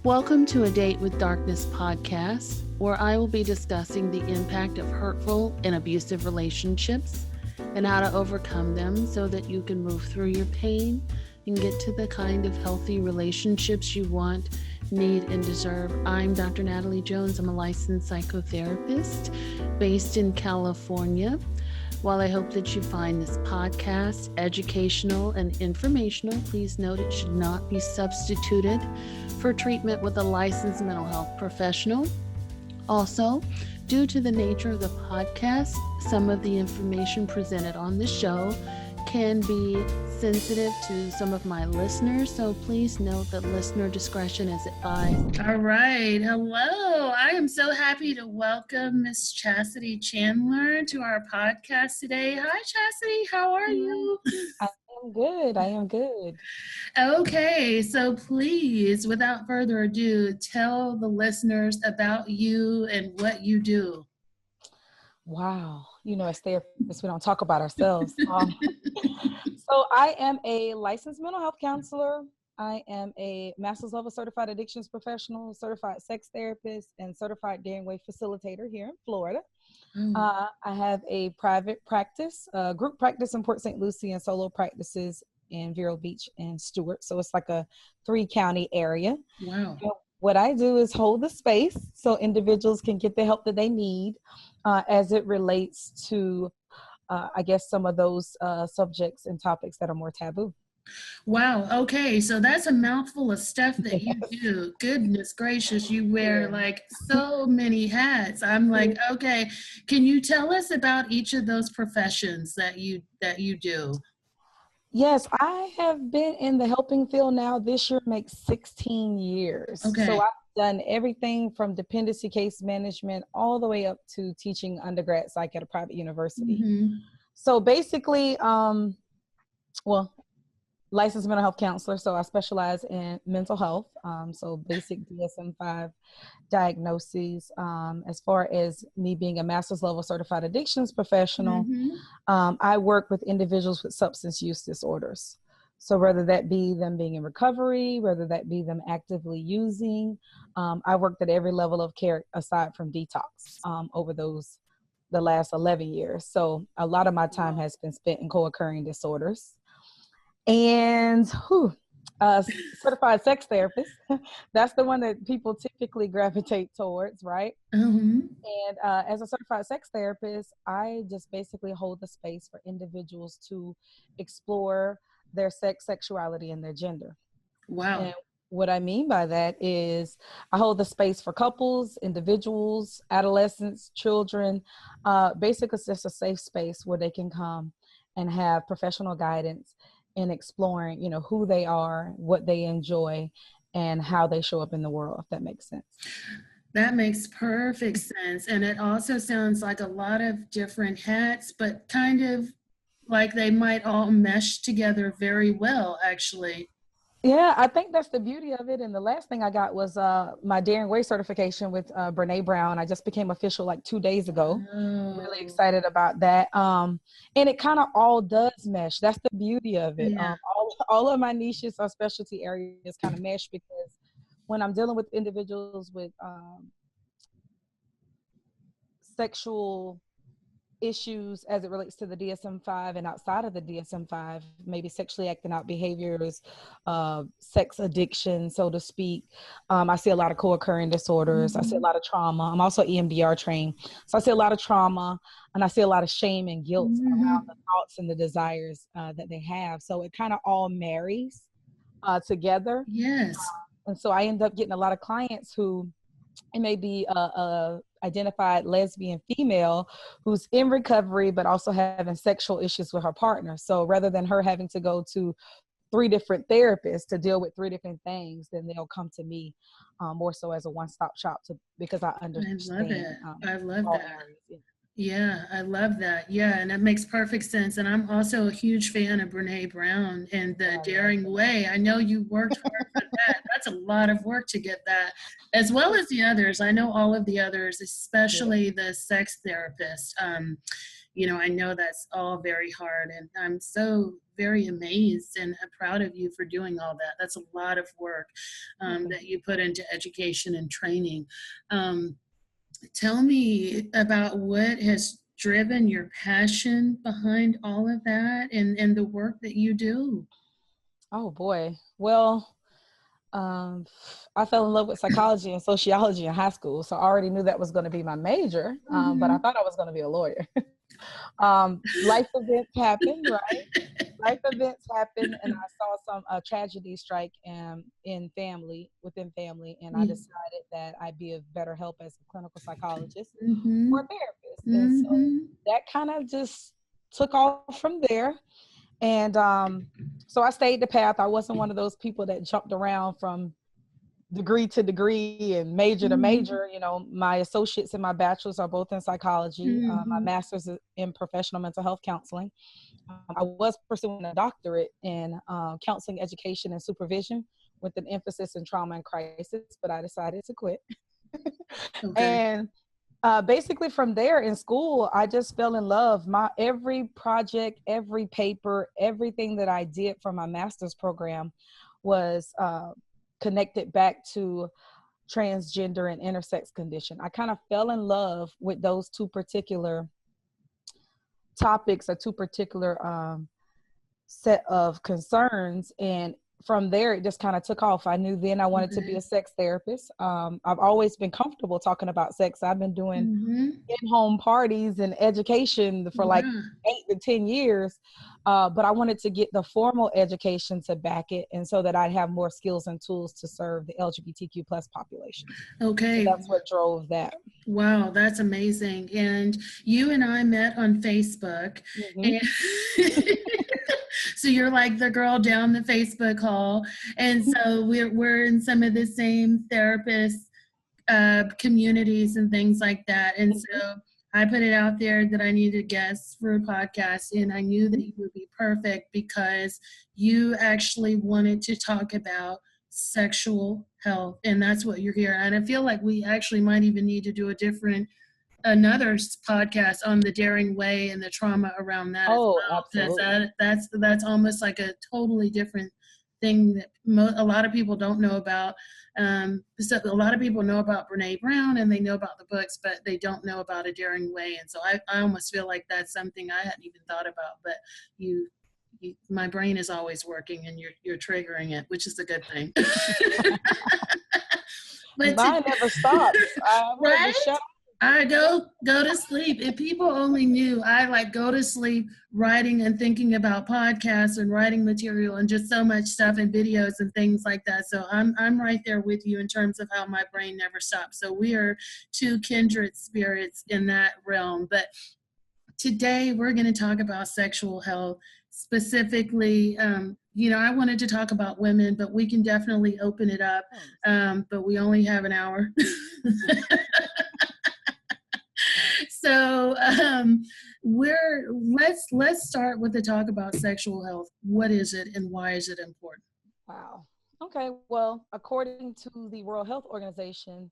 Welcome to A Date with Darkness podcast, where I will be discussing the impact of hurtful and abusive relationships and how to overcome them so that you can move through your pain and get to the kind of healthy relationships you want, need, and deserve. I'm Dr. Natalie Jones. I'm a licensed psychotherapist based in California. While I hope that you find this podcast educational and informational, please note it should not be substituted for treatment with a licensed mental health professional. Also, due to the nature of the podcast, some of the information presented on the show can be sensitive to some of my listeners, so please note that listener discretion is advised. All right. Hello. I am so happy to welcome Miss Chasity Chandler to our podcast today. Hi, Chasity. How are you? I am good. Okay. So please, without further ado, tell the listeners about you and what you do. Wow. As therapists, we don't talk about ourselves. So I am a licensed mental health counselor. I am a master's level certified addictions professional, certified sex therapist, and certified daring way facilitator here in Florida. I have a private practice, group practice in Port St. Lucie, and solo practices in Vero Beach and Stewart. So it's like a 3-county area. Wow. What I do is hold the space so individuals can get the help that they need as it relates to, some of those subjects and topics that are more taboo. Wow. Okay. So that's a mouthful of stuff that you do. Goodness gracious. You wear like so many hats. I'm like, okay. Can you tell us about each of those professions that you do? Yes, I have been in the helping field now. This year makes 16 years. Okay. So I've done everything from dependency case management all the way up to teaching undergrad psych at a private university. Mm-hmm. So basically, licensed mental health counselor. So I specialize in mental health. So basic DSM-5 diagnoses. As far as me being a master's level certified addictions professional, I work with individuals with substance use disorders. So whether that be them being in recovery, whether that be them actively using, I worked at every level of care aside from detox over the last 11 years. So a lot of my time has been spent in co-occurring disorders. And certified sex therapist, that's the one that people typically gravitate towards, right? Mm-hmm. And as a certified sex therapist, I just basically hold the space for individuals to explore their sex, sexuality, and their gender. Wow. And what I mean by that is I hold the space for couples, individuals, adolescents, children. Basically, it's just a safe space where they can come and have professional guidance in exploring, who they are, what they enjoy, and how they show up in the world, if that makes sense. That makes perfect sense. And it also sounds like a lot of different hats, but kind of like they might all mesh together very well, actually. Yeah, I think that's the beauty of it. And the last thing I got was my Daring Way certification with Brene Brown. I just became official like 2 days ago. Oh. Really excited about that. And it kind of all does mesh. That's the beauty of it. Yeah. All of my niches or specialty areas kind of mesh because when I'm dealing with individuals with sexual issues as it relates to the DSM-5 and outside of the DSM-5, maybe sexually acting out behaviors, sex addiction, so to speak. I see a lot of co-occurring disorders. Mm-hmm. I see a lot of trauma. I'm also EMDR trained. So I see a lot of trauma and I see a lot of shame and guilt around the thoughts and the desires that they have. So it kind of all marries together. Yes. And so I end up getting a lot of clients who it may be a identified lesbian female who's in recovery, but also having sexual issues with her partner. So rather than her having to go to 3 different therapists to deal with 3 different things, then they'll come to me more so as a one-stop shop because I understand. I love that. Areas. Yeah, I love that. Yeah, and that makes perfect sense. And I'm also a huge fan of Brene Brown and the Daring Way. I know you worked hard for that. That's a lot of work to get that, as well as the others. I know all of the others, especially the sex therapist. I know that's all very hard, and I'm so very amazed and proud of you for doing all that. That's a lot of work that you put into education and training. Tell me about what has driven your passion behind all of that and the work that you do. Oh boy. Well, I fell in love with psychology and sociology in high school, so I already knew that was going to be my major. But I thought I was going to be a lawyer. Life events happened, right? Life events happened, and I saw some tragedy strike within family, and I decided that I'd be of better help as a clinical psychologist or a therapist. And so that kind of just took off from there. And so I stayed the path. I wasn't one of those people that jumped around from degree to degree and major to major. My associates and my bachelor's are both in psychology. My master's is in professional mental health counseling. I was pursuing a doctorate in counseling, education, and supervision with an emphasis in trauma and crisis, but I decided to quit. And basically from there in school, I just fell in love. Every project, every paper, everything that I did for my master's program was connected back to transgender and intersex condition. I kind of fell in love with those two particular topics, or two particular set of concerns, and from there it just kind of took off. I knew then I wanted to be a sex therapist. I've always been comfortable talking about sex. I've been doing in-home parties and education for like 8 to 10 years, but I wanted to get the formal education to back it, and so that I'd have more skills and tools to serve the LGBTQ plus population. Okay. So that's what drove that. Wow, that's amazing. And you and I met on Facebook. And so you're like the girl down the Facebook hall. And so we're in some of the same therapist communities and things like that. And so I put it out there that I needed guests for a podcast, and I knew that you would be perfect because you actually wanted to talk about sexual health, and that's what you're here. And I feel like we actually might even need to do another podcast on the daring way and the trauma around that as well. Absolutely. Because that's almost like a totally different thing that a lot of people don't know about. So a lot of people know about Brene Brown and they know about the books, but they don't know about a daring way. And so I almost feel like that's something I hadn't even thought about, but my brain is always working, and you're triggering it, which is a good thing. But mine never stops. Right? I go to sleep. If people only knew, I like go to sleep writing and thinking about podcasts and writing material and just so much stuff and videos and things like that. So I'm right there with you in terms of how my brain never stops. So we are two kindred spirits in that realm. But today we're going to talk about sexual health. Specifically, I wanted to talk about women, but we can definitely open it up. But we only have an hour. So let's start with the talk about sexual health. What is it and why is it important? Wow. Okay. Well, according to the World Health Organization,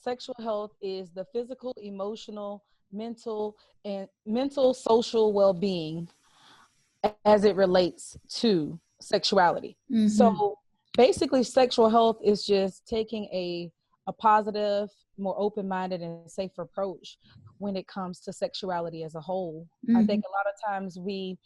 sexual health is the physical, emotional, mental, social well-being as it relates to sexuality. So basically sexual health is just taking a positive, more open-minded and safe approach when it comes to sexuality as a whole. I think a lot of times we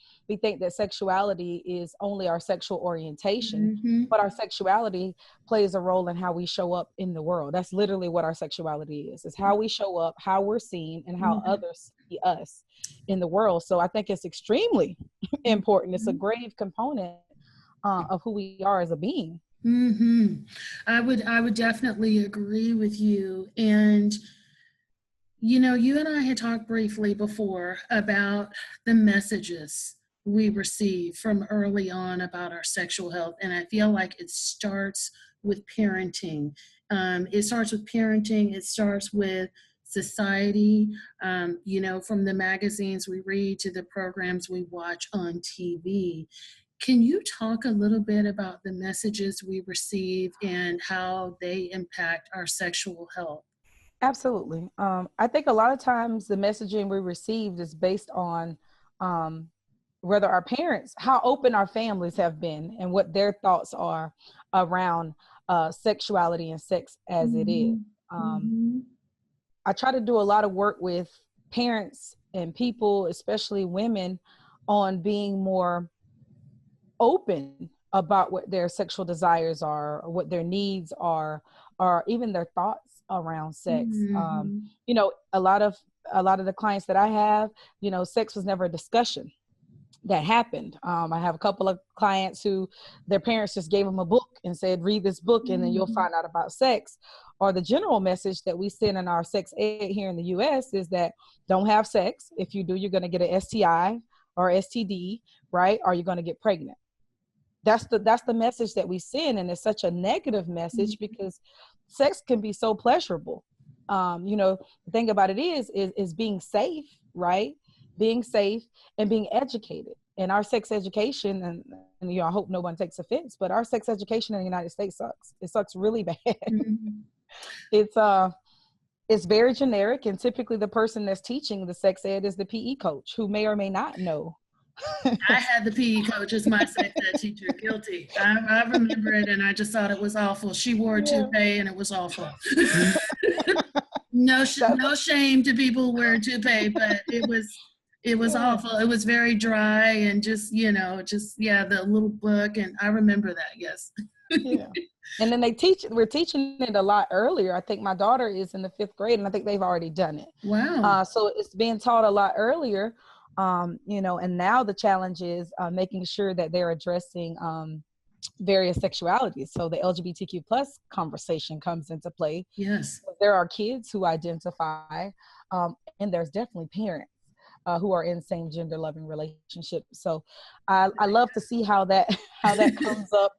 think that sexuality is only our sexual orientation, but our sexuality plays a role in how we show up in the world. That's literally what our sexuality is how we show up, how we're seen, and how others see us in the world. So I think it's extremely important. It's a grave component of who we are as a being. I would definitely agree with you. And you and I had talked briefly before about the messages we receive from early on about our sexual health, and I feel like it starts with parenting. It starts with society, from the magazines we read to the programs we watch on TV. Can you talk a little bit about the messages we receive and how they impact our sexual health? Absolutely. I think a lot of times the messaging we received is based on whether our parents, how open our families have been and what their thoughts are around sexuality and sex as it is. Mm-hmm. I try to do a lot of work with parents and people, especially women, on being more open about what their sexual desires are, or what their needs are, or even their thoughts around sex. Mm-hmm. A lot of the clients that I have, sex was never a discussion that happened. I have a couple of clients who their parents just gave them a book and said, read this book and then you'll find out about sex. Or the general message that we send in our sex ed here in the US is that don't have sex. If you do, you're going to get an STI or STD, right? Or you're going to get pregnant. That's the message that we send. And it's such a negative message because sex can be so pleasurable. The thing about it is being safe, right? Being safe and being educated. And our sex education, and I hope no one takes offense, but our sex education in the United States sucks. It sucks really bad. Mm-hmm. It's very generic, and typically the person that's teaching the sex ed is the PE coach, who may or may not know. I had the PE coach as my sex ed teacher. Guilty. I remember it, and I just thought it was awful. She wore a toupee, and it was awful. No shame to people who wear a toupee, but it was awful. It was very dry and just the little book, and I remember that. Yes. Yeah. And then we're teaching it a lot earlier. I think my daughter is in the 5th grade, and I think they've already done it. Wow. So it's being taught a lot earlier. And now the challenge is making sure that they're addressing various sexualities. So the LGBTQ plus conversation comes into play. Yes. There are kids who identify, and there's definitely parents who are in same gender loving relationships. So I love to see how that comes up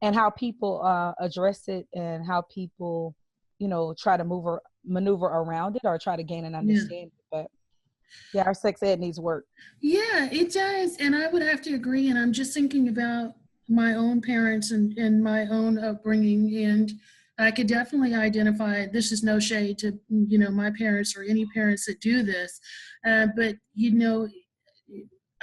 and how people address it and how people, try to maneuver around it or try to gain an understanding. But yeah, our sex ed needs work. Yeah, it does. And I would have to agree. And I'm just thinking about my own parents and my own upbringing. And I could definitely identify, this is no shade to, my parents or any parents that do this. But,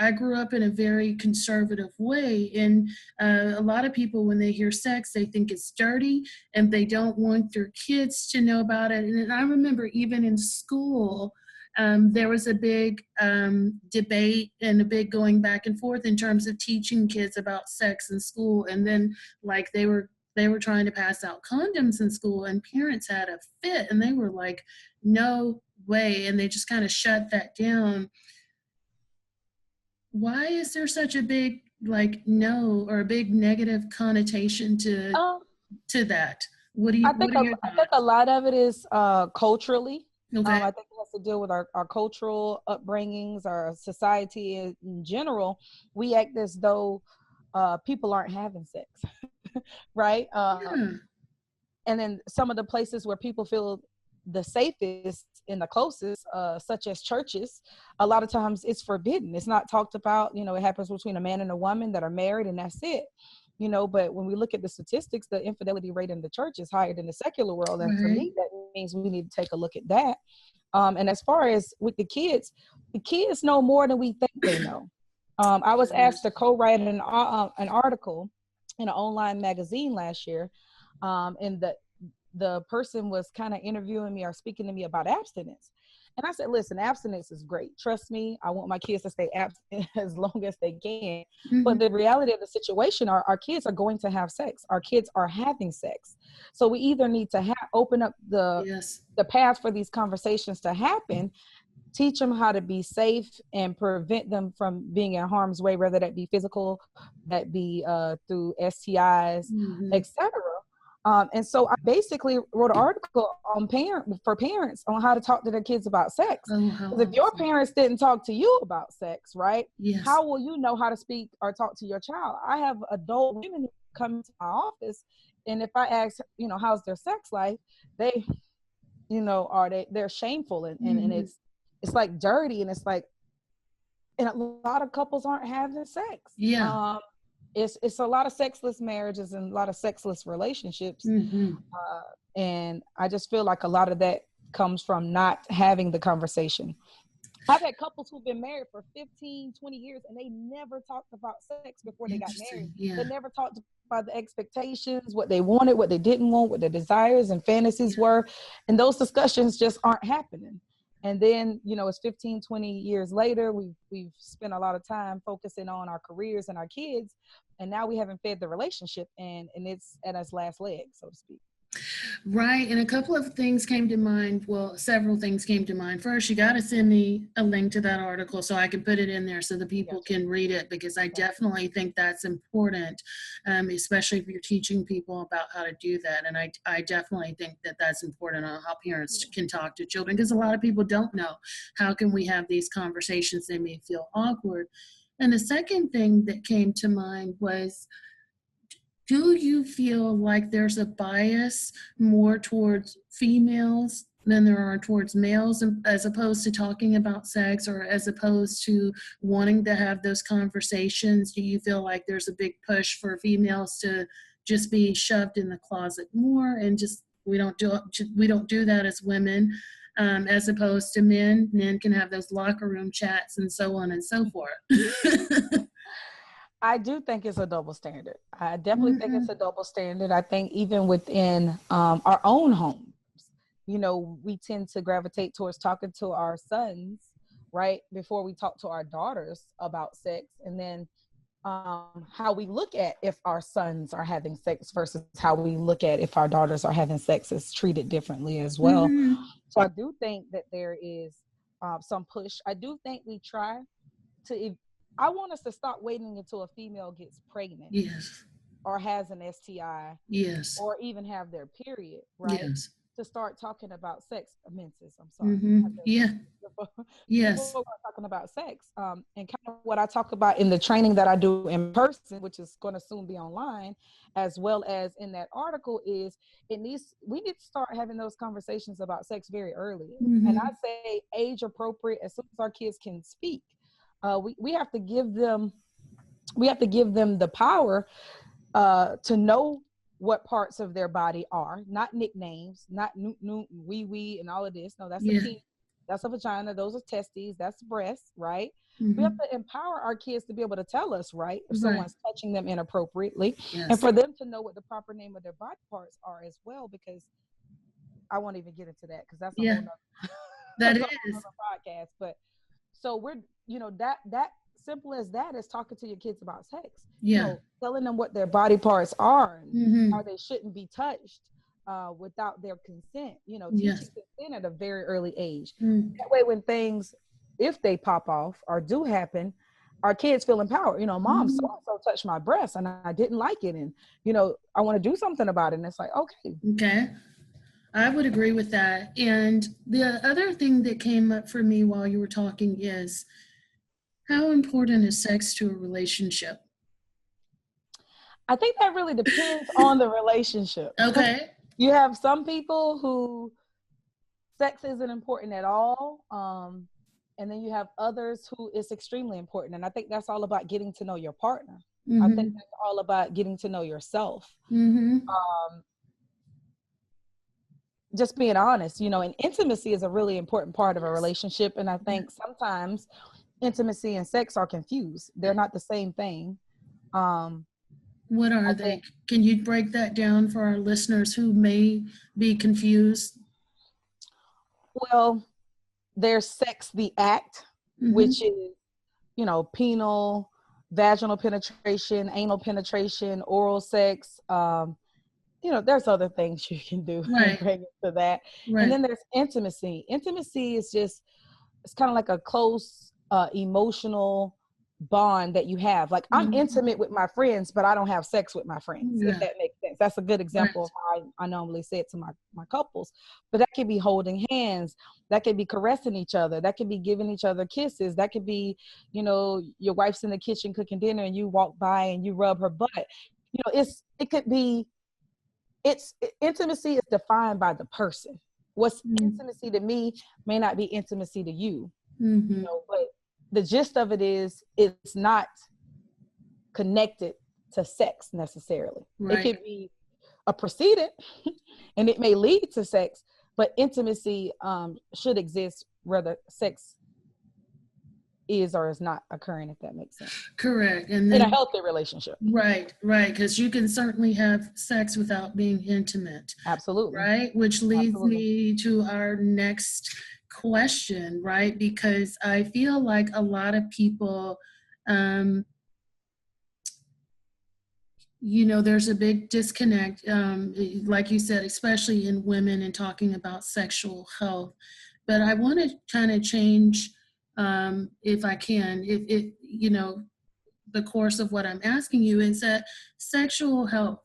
I grew up in a very conservative way. And a lot of people, when they hear sex, they think it's dirty and they don't want their kids to know about it. And I remember even in school, there was a big debate and a big going back and forth in terms of teaching kids about sex in school. And then they were trying to pass out condoms in school, and parents had a fit, and they were like, no way. And they just kind of shut that down. Why is there such a big no, or a big negative connotation to that? What do you? I think a lot of it is culturally. Okay. I think it has to deal with our cultural upbringings, our society in general. We act as though people aren't having sex, right? And then some of the places where people feel the safest and the closest, such as churches, a lot of times it's forbidden. It's not talked about. It happens between a man and a woman that are married, and that's it. But when we look at the statistics, the infidelity rate in the church is higher than the secular world. And for me, that means we need to take a look at that. And as far as with the kids know more than we think they know. I was asked to co-write an article in an online magazine last year. And the person was kind of interviewing me or speaking to me about abstinence. And I said, listen, abstinence is great. Trust me, I want my kids to stay abstinent as long as they can. Mm-hmm. But the reality of the situation are our kids are going to have sex. Our kids are having sex. So we either need to open up the path for these conversations to happen, teach them how to be safe and prevent them from being in harm's way, whether that be physical, that be through STIs, etc. And so I basically wrote an article on for parents on how to talk to their kids about sex. Because if your parents didn't talk to you about sex, right? Yes. How will you know how to speak or talk to your child? I have adult women who come to my office, and if I ask, how's their sex life, they, they're shameful and it's like dirty, and it's like, and a lot of couples aren't having sex. Yeah. It's a lot of sexless marriages and a lot of sexless relationships. And I just feel like a lot of that comes from not having the conversation. I've had couples who've been married for 15, 20 years and they never talked about sex before they got married. Yeah. They never talked about the expectations, what they wanted, what they didn't want, what their desires and fantasies were. And those discussions just aren't happening. And then, you know, it's 15, 20 years later, we've spent a lot of time focusing on our careers and our kids. And now we haven't fed the relationship and it's at its last leg, so to speak. Right. And a couple of things came to mind. Well, several things came to mind. First, you got to send me a link to that article so I can put it in there so the people can read it, because I definitely think that's important, especially if you're teaching people about how to do that. And I definitely think that that's important on how parents can talk to children, because a lot of people don't know. How can we have these conversations? They may feel awkward. And the second thing that came to mind was, do you feel like there's a bias more towards females than there are towards males, as opposed to talking about sex, or as opposed to wanting to have those conversations? Do you feel like there's a big push for females to just be shoved in the closet more, and just we don't do that as women, as opposed to men? Men can have those locker room chats and so on and so forth. I do think it's a double standard. I definitely think it's a double standard. I think even within our own homes, you know, we tend to gravitate towards talking to our sons, right, before we talk to our daughters about sex. And then how we look at if our sons are having sex versus how we look at if our daughters are having sex is treated differently as well. So I do think that there is some push. I do think we try to I want us to stop waiting until a female gets pregnant, or has an STI, or even have their period, right? To start talking about sex. Menses, I'm sorry. Before we're talking about sex, and kind of what I talk about in the training that I do in person, which is going to soon be online, as well as in that article, is we need to start having those conversations about sex very early. And I say age appropriate, as soon as our kids can speak. We have to give them the power to know what parts of their body are, not nicknames, not wee and all of this. No, that's a penis, that's a vagina, those are testes, that's breasts, right? We have to empower our kids to be able to tell us, right, if someone's touching them inappropriately, and for them to know what the proper name of their body parts are as well, because I won't even get into that because that's a whole nother, podcast. But so we're, you know, that simple as that is talking to your kids about sex. You know, telling them what their body parts are and how they shouldn't be touched without their consent. You know, teaching consent at a very early age. That way, when things, if they pop off or do happen, our kids feel empowered. You know, Mom, so-and-so touched my breast and I didn't like it, and you know, I want to do something about it. And it's like, okay. I would agree with that. And the other thing that came up for me while you were talking is, how important is sex to a relationship? I think that really depends on the relationship. Okay. You have some people who sex isn't important at all. And then you have others who it's extremely important. And I think that's all about getting to know your partner. I think that's all about getting to know yourself. Just being honest, you know, and intimacy is a really important part of a relationship. And I think sometimes intimacy and sex are confused. They're not the same thing. What are they? Can you break that down for our listeners who may be confused? Well, there's sex, the act, which is, you know, penile, vaginal penetration, anal penetration, oral sex. You know, there's other things you can do and bring it to that. And then there's intimacy. Intimacy is just, it's kind of like a close emotional bond that you have. Like I'm intimate with my friends, but I don't have sex with my friends, if that makes sense. That's a good example of how I normally say it to my couples. But that could be holding hands, that could be caressing each other, that could be giving each other kisses, that could be, you know, your wife's in the kitchen cooking dinner and you walk by and you rub her butt. You know, it could be, intimacy is defined by the person. What's intimacy to me may not be intimacy to you. You know, but the gist of it is, it's not connected to sex necessarily. It could be a precedent and it may lead to sex, but intimacy should exist whether sex is or is not occurring, if that makes sense. Correct. And in then a healthy relationship. Right, because you can certainly have sex without being intimate. Absolutely. Right, which leads Absolutely. me to our next question, right? Because I feel like a lot of people, there's a big disconnect, like you said, especially in women and talking about sexual health. But I want to kind of change, if I can, if the course of what I'm asking you is that sexual health,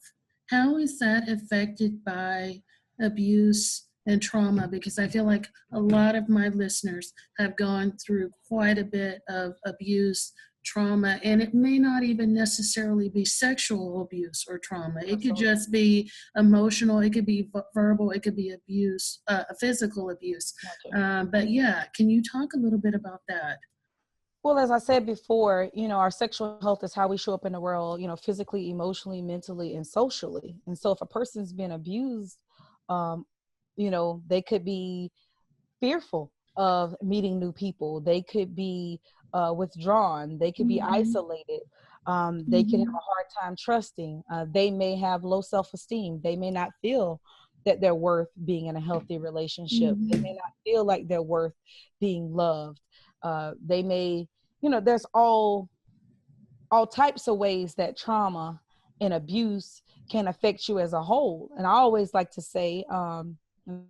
how is that affected by abuse and trauma? Because I feel like a lot of my listeners have gone through quite a bit of abuse, trauma, and it may not even necessarily be sexual abuse or trauma. It could just be emotional, it could be verbal, it could be abuse, physical abuse. But yeah, can you talk a little bit about that? Well, as I said before, our sexual health is how we show up in the world, physically, emotionally, mentally, and socially. And so if a person's been abused, they could be fearful of meeting new people. They could be withdrawn. They could be isolated. They could have a hard time trusting. They may have low self-esteem. They may not feel that they're worth being in a healthy relationship. They may not feel like they're worth being loved. They may, there's all types of ways that trauma and abuse can affect you as a whole. And I always like to say, and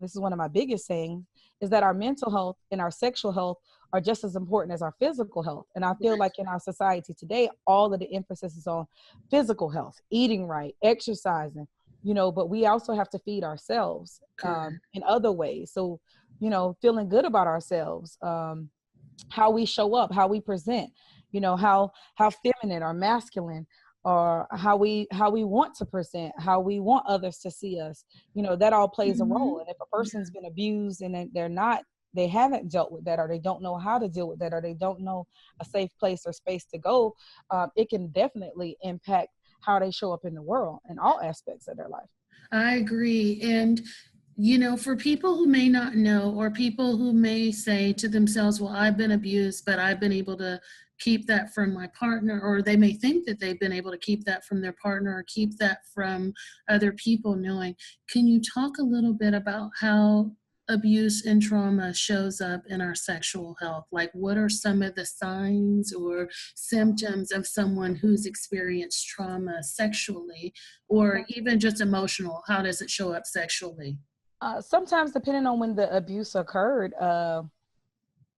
this is one of my biggest sayings, is that our mental health and our sexual health are just as important as our physical health. And I feel like in our society today, all of the emphasis is on physical health, eating right, exercising, but we also have to feed ourselves in other ways. So, feeling good about ourselves, how we show up, how we present, how feminine or masculine, or how we want to present, how we want others to see us, that all plays a role. And if a person's been abused and they haven't dealt with that, or they don't know how to deal with that, or they don't know a safe place or space to go, it can definitely impact how they show up in the world in all aspects of their life. I agree. And for people who may not know, or people who may say to themselves, well, I've been abused, but I've been able to keep that from my partner, or they may think that they've been able to keep that from their partner or keep that from other people knowing. Can you talk a little bit about how abuse and trauma shows up in our sexual health? Like, what are some of the signs or symptoms of someone who's experienced trauma sexually, or even just emotional? How does it show up sexually? Sometimes, depending on when the abuse occurred,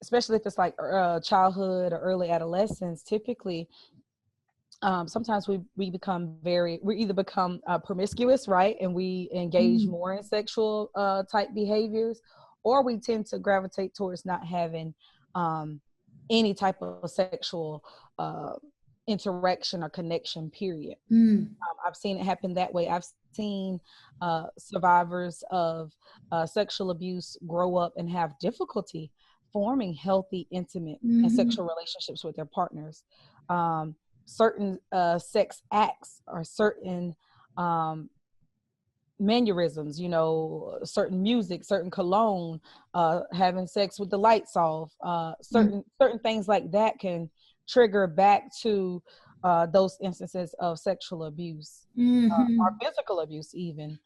especially if it's like childhood or early adolescence, typically, sometimes we either become promiscuous, right? And we engage more in sexual type behaviors, or we tend to gravitate towards not having any type of sexual interaction or connection, period. I've seen it happen that way. I've seen survivors of sexual abuse grow up and have difficulty forming healthy, intimate, and sexual relationships with their partners. Certain sex acts or certain mannerisms, certain music, certain cologne, having sex with the lights off, certain things like that can trigger back to those instances of sexual abuse or physical abuse even.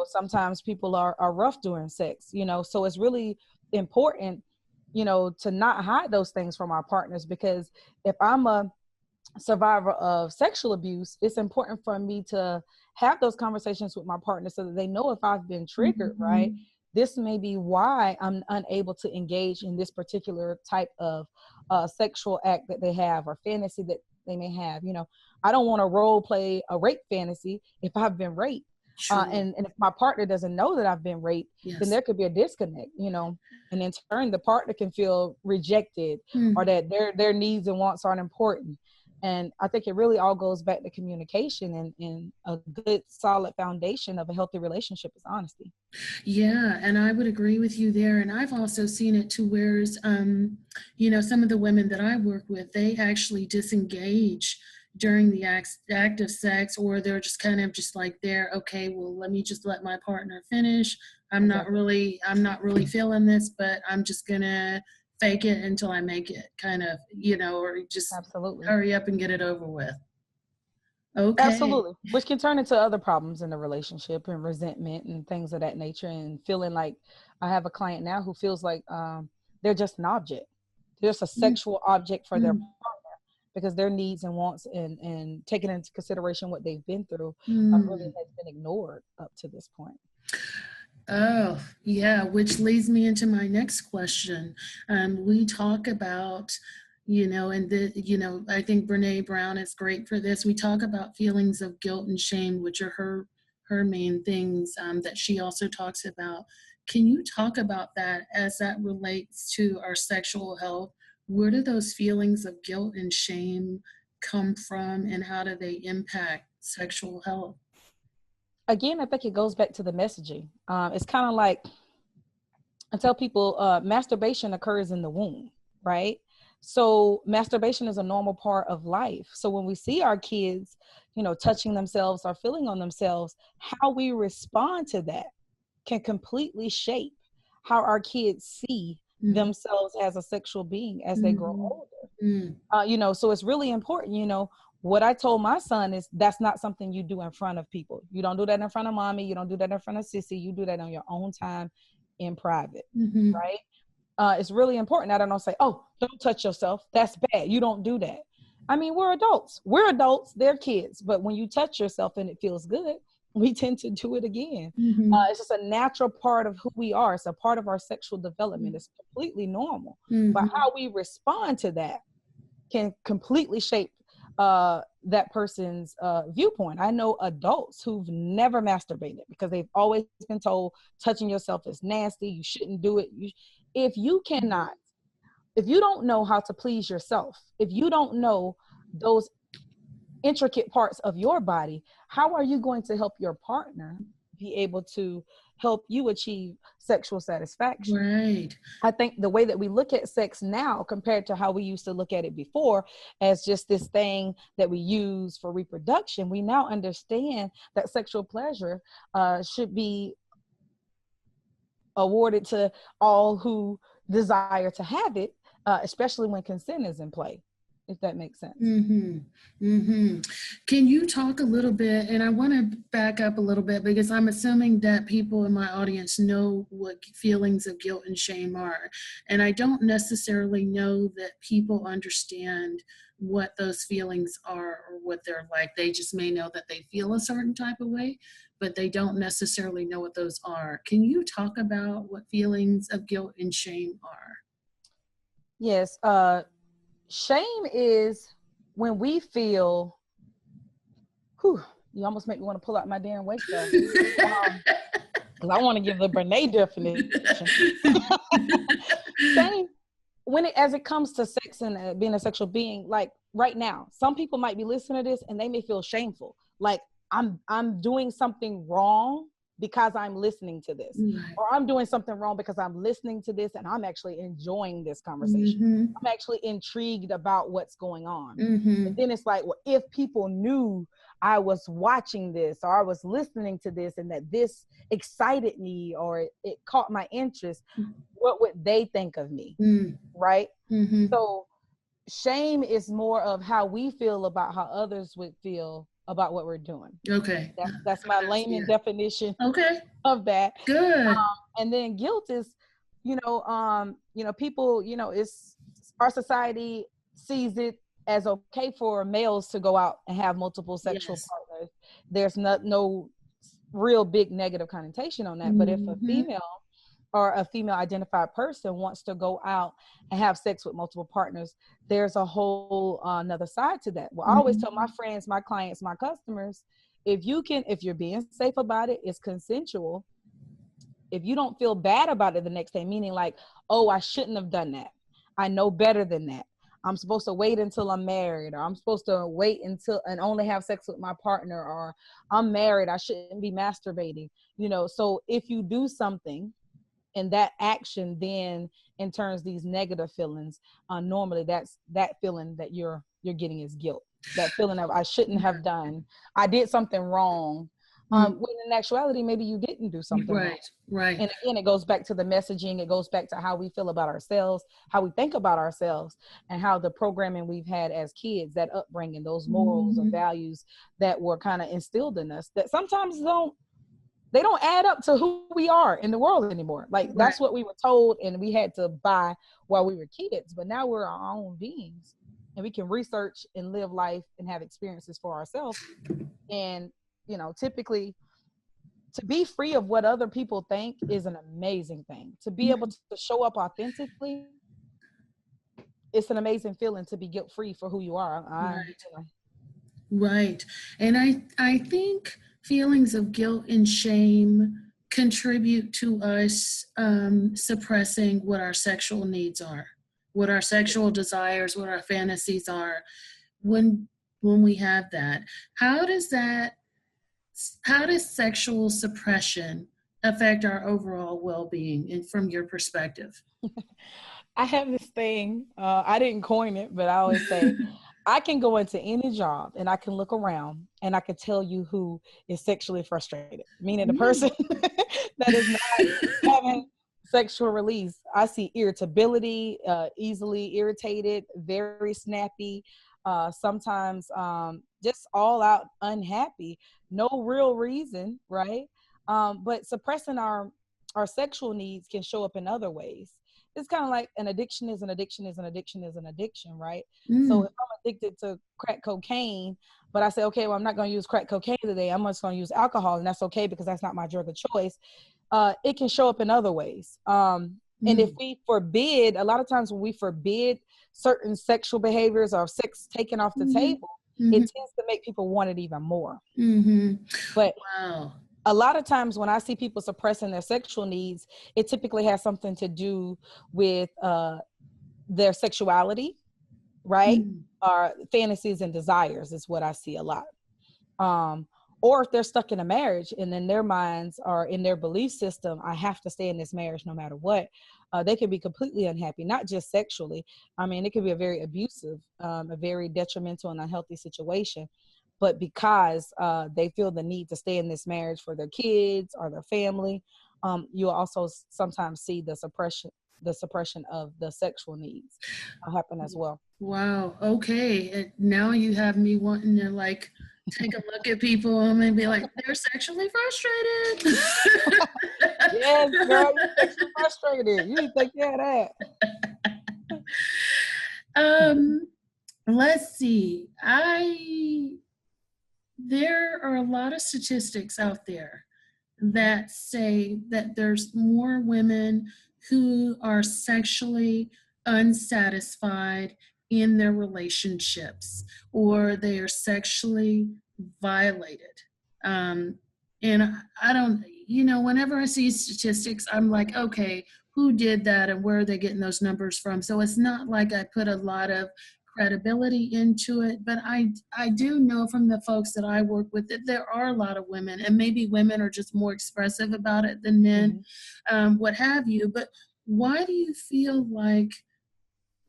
Sometimes people are rough during sex, so it's really important, to not hide those things from our partners, because if I'm a survivor of sexual abuse, it's important for me to have those conversations with my partner so that they know if I've been triggered, right? This may be why I'm unable to engage in this particular type of sexual act that they have or fantasy that they may have. I don't want to role play a rape fantasy if I've been raped. And if my partner doesn't know that I've been raped, then there could be a disconnect, and in turn, the partner can feel rejected or that their needs and wants aren't important. And I think it really all goes back to communication, and a good solid foundation of a healthy relationship is honesty. Yeah, and I would agree with you there. And I've also seen it to where, some of the women that I work with, they actually disengage, during the act of sex, or they're just kind of just like there, okay, well, let me just let my partner finish. I'm not really feeling this, but I'm just gonna fake it until I make it, kind of, or just Absolutely. hurry up and get it over with. Okay. Absolutely. Which can turn into other problems in the relationship and resentment and things of that nature, and feeling like, I have a client now who feels like they're just an object. They're just a sexual object for their partner, because their needs and wants and taking into consideration what they've been through really has been ignored up to this point. Oh, yeah, which leads me into my next question. We talk about, I think Brene Brown is great for this. We talk about feelings of guilt and shame, which are her main things that she also talks about. Can you talk about that as that relates to our sexual health? Where do those feelings of guilt and shame come from, and how do they impact sexual health? Again, I think it goes back to the messaging. It's kind of like, I tell people, masturbation occurs in the womb, right? So masturbation is a normal part of life. So when we see our kids, touching themselves or feeling on themselves, how we respond to that can completely shape how our kids see themselves as a sexual being as they grow older. So it's really important. What I told my son is, that's not something you do in front of people. You don't do that in front of mommy. You don't do that in front of sissy. You do that on your own time in private, right? It's really important. I don't say, oh, don't touch yourself. That's bad. You don't do that. I mean, we're adults. They're kids. But when you touch yourself and it feels good, we tend to do it again. It's just a natural part of who we are. It's a part of our sexual development. It's completely normal. But how we respond to that can completely shape that person's viewpoint. I know adults who've never masturbated because they've always been told touching yourself is nasty. You shouldn't do it. If you don't know how to please yourself, if you don't know those intricate parts of your body, how are you going to help your partner be able to help you achieve sexual satisfaction? Right. I think the way that we look at sex now compared to how we used to look at it before as just this thing that we use for reproduction, we now understand that sexual pleasure should be awarded to all who desire to have it, especially when consent is in play, if that makes sense. Can you talk a little bit, and I want to back up a little bit because I'm assuming that people in my audience know what feelings of guilt and shame are, and I don't necessarily know that people understand what those feelings are or what they're like. They just may know that they feel a certain type of way, but they don't necessarily know what those are. Can you talk about what feelings of guilt and shame are? Yes. Shame is when we feel, you almost make me want to pull out my damn weight belt. Because I want to give the Brene definition. Shame, as it comes to sex and being a sexual being, like right now, some people might be listening to this and they may feel shameful. Like I'm doing something wrong because I'm listening to this, or I'm doing something wrong because I'm listening to this and I'm actually enjoying this conversation. I'm actually intrigued about what's going on. And then it's like, well, if people knew I was watching this or I was listening to this and that this excited me or it caught my interest, what would they think of me? Right? So shame is more of how we feel about how others would feel about what we're doing. Okay. That's my layman definition of that. Good. And then guilt is, people, it's our society sees it as okay for males to go out and have multiple sexual partners. There's no real big negative connotation on that. But if a female or a female identified person wants to go out and have sex with multiple partners, there's a whole another side to that. Well, I always tell my friends, my clients, my customers, if you're being safe about it, it's consensual. If you don't feel bad about it the next day, meaning like, oh, I shouldn't have done that. I know better than that. I'm supposed to wait until I'm married, or I'm supposed to wait until and only have sex with my partner, or I'm married, I shouldn't be masturbating. So if you do something and that action then in turns these negative feelings, normally that's that feeling that you're getting is guilt. that feeling of I shouldn't have done, I did something wrong. When in actuality, maybe you didn't do something wrong. Right. And again, it goes back to the messaging. It goes back to how we feel about ourselves, how we think about ourselves, and how the programming we've had as kids, that upbringing, those morals and values that were kind of instilled in us that sometimes they don't add up to who we are in the world anymore. Like that's what we were told and we had to buy while we were kids, but now we're our own beings and we can research and live life and have experiences for ourselves. And, you know, typically to be free of what other people think is an amazing thing. To be able to show up authentically, it's an amazing feeling to be guilt free for who you are. Right. And I think feelings of guilt and shame contribute to us suppressing what our sexual needs are, what our sexual desires, what our fantasies are. When we have that, how does sexual suppression affect our overall well-being and from your perspective? I have this thing, I didn't coin it, but I always say, I can go into any job and I can look around and I can tell you who is sexually frustrated, meaning the person that is not having sexual release. I see irritability, easily irritated, very snappy, sometimes just all out unhappy, no real reason, right? But suppressing our sexual needs can show up in other ways. It's kind of like an addiction is an addiction is an addiction is an addiction, right? So if I'm addicted to crack cocaine, but I say, okay, well, I'm not going to use crack cocaine today. I'm just going to use alcohol, and that's okay because that's not my drug of choice. It can show up in other ways. And if we forbid, a lot of times when we forbid certain sexual behaviors or sex taken off the table, it tends to make people want it even more. But a lot of times when I see people suppressing their sexual needs, it typically has something to do with their sexuality, right? Or fantasies and desires is what I see a lot. Or if they're stuck in a marriage and in their minds or in their belief system, I have to stay in this marriage no matter what, they can be completely unhappy, not just sexually. I mean, it could be a very abusive, a very detrimental and unhealthy situation. But because they feel the need to stay in this marriage for their kids or their family, you'll also sometimes see the suppression of the sexual needs happen as well. Wow. Okay. Now you have me wanting to like take a look at people and be like, they're sexually frustrated. Yes, girl, you're sexually frustrated. You need to take care of that. Let's see. There are a lot of statistics out there that say that there's more women who are sexually unsatisfied in their relationships or they are sexually violated. And I don't, whenever I see statistics, I'm like, okay, who did that and where are they getting those numbers from? So it's not like I put a lot of credibility into it, but I do know from the folks that I work with that there are a lot of women, and maybe women are just more expressive about it than men, what have you. But why do you feel like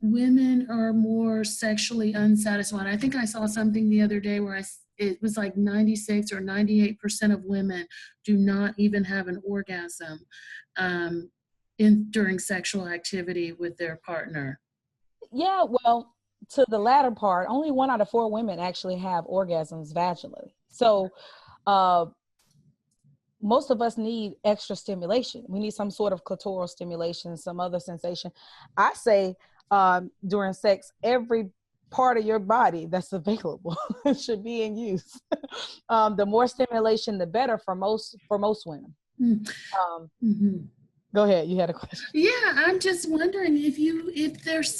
women are more sexually unsatisfied? I think I saw something the other day where it was like 96 or 98% of women do not even have an orgasm during sexual activity with their partner. Yeah, well, to the latter part, only 1 out of 4 women actually have orgasms vaginally. So most of us need extra stimulation. We need some sort of clitoral stimulation, some other sensation. I say during sex, every part of your body that's available should be in use. The more stimulation, the better for most women. Go ahead. You had a question. Yeah, I'm just wondering if you think there's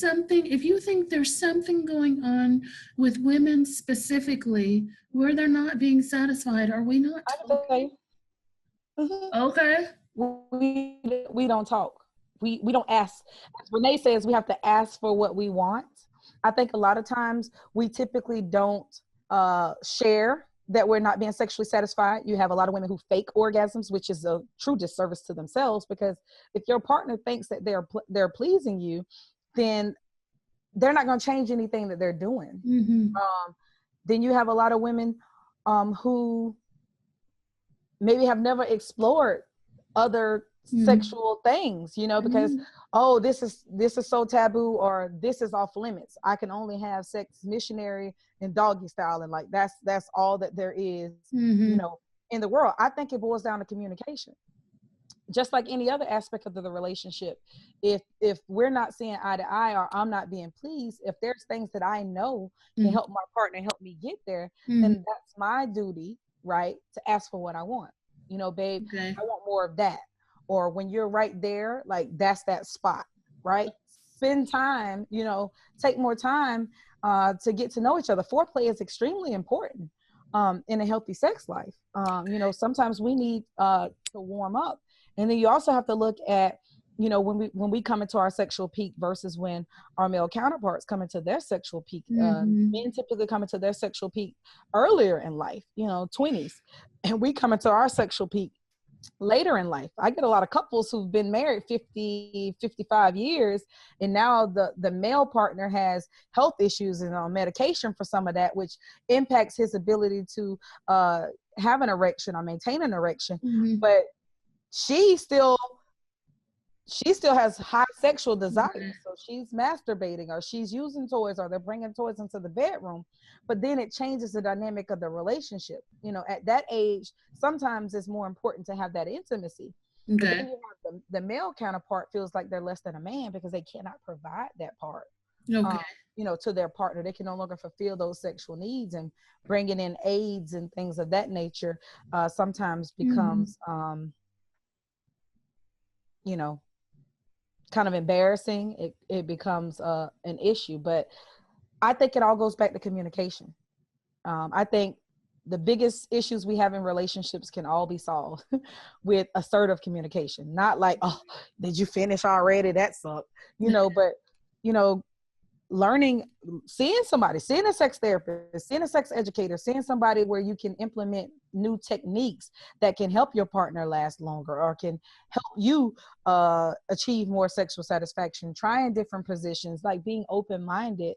something going on with women specifically where they're not being satisfied. Are we not talking? Okay. We don't talk. We don't ask. As Renee says, we have to ask for what we want. I think a lot of times we typically don't share that we're not being sexually satisfied. You have a lot of women who fake orgasms, which is a true disservice to themselves, because if your partner thinks that they're pleasing you, then they're not going to change anything that they're doing. then you have a lot of women who maybe have never explored other sexual things, you know, because oh, this is so taboo, or this is off limits. I can only have sex missionary and doggy style, and like that's all that there is, you know, in the world. I think it boils down to communication. Just like any other aspect of the relationship, if we're not seeing eye to eye, or I'm not being pleased, if there's things that I know can help my partner help me get there, then that's my duty, right, to ask for what I want. You know, babe, I want more of that. Or when you're right there, like that's that spot, right? Spend time, you know, take more time to get to know each other. Foreplay is extremely important in a healthy sex life. You know, sometimes we need to warm up. And then you also have to look at, you know, when we come into our sexual peak versus when our male counterparts come into their sexual peak. Men typically come into their sexual peak earlier in life, you know, 20s. And we come into our sexual peak later in life. I get a lot of couples who've been married 50, 55 years, and now the male partner has health issues and on medication for some of that, which impacts his ability to have an erection or maintain an erection. But she still has high sexual desires. So she's masturbating, or she's using toys, or they're bringing toys into the bedroom. But then it changes the dynamic of the relationship. You know, at that age, sometimes it's more important to have that intimacy. But then you have the male counterpart feels like they're less than a man because they cannot provide that part, you know, to their partner. They can no longer fulfill those sexual needs, and bringing in aids and things of that nature sometimes becomes, you know, kind of embarrassing. It becomes an issue. But I think it all goes back to communication. I think the biggest issues we have in relationships can all be solved with assertive communication. Not like, oh, did you finish already? That sucked. You know, but, you know, seeing a sex therapist, seeing a sex educator, seeing somebody where you can implement new techniques that can help your partner last longer, or can help you achieve more sexual satisfaction, trying different positions, like being open-minded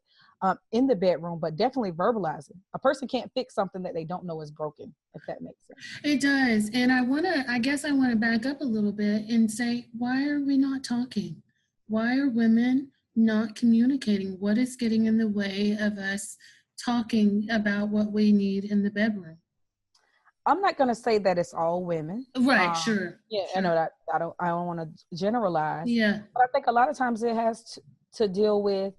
in the bedroom, but definitely verbalizing. A person can't fix something that they don't know is broken, if that makes sense. It does. And I guess I want to back up a little bit and say, why are we not talking? Why are women not communicating? What is getting in the way of us talking about what we need in the bedroom? I'm not going to say that it's all women. Right. Sure. Yeah. Sure. I know that I don't want to generalize. Yeah. But I think a lot of times it has to deal with,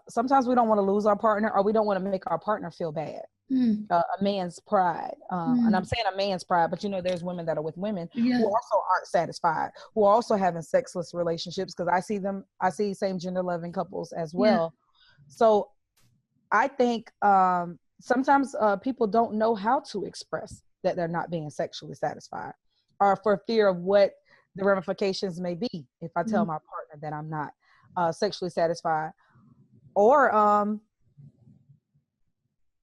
sometimes we don't want to lose our partner, or we don't want to make our partner feel bad. A man's pride. And I'm saying a man's pride, but you know, there's women that are with women who also aren't satisfied, who are also having sexless relationships, because I see same gender loving couples as well. So I think sometimes people don't know how to express that they're not being sexually satisfied, or for fear of what the ramifications may be if I tell my partner that I'm not sexually satisfied. Or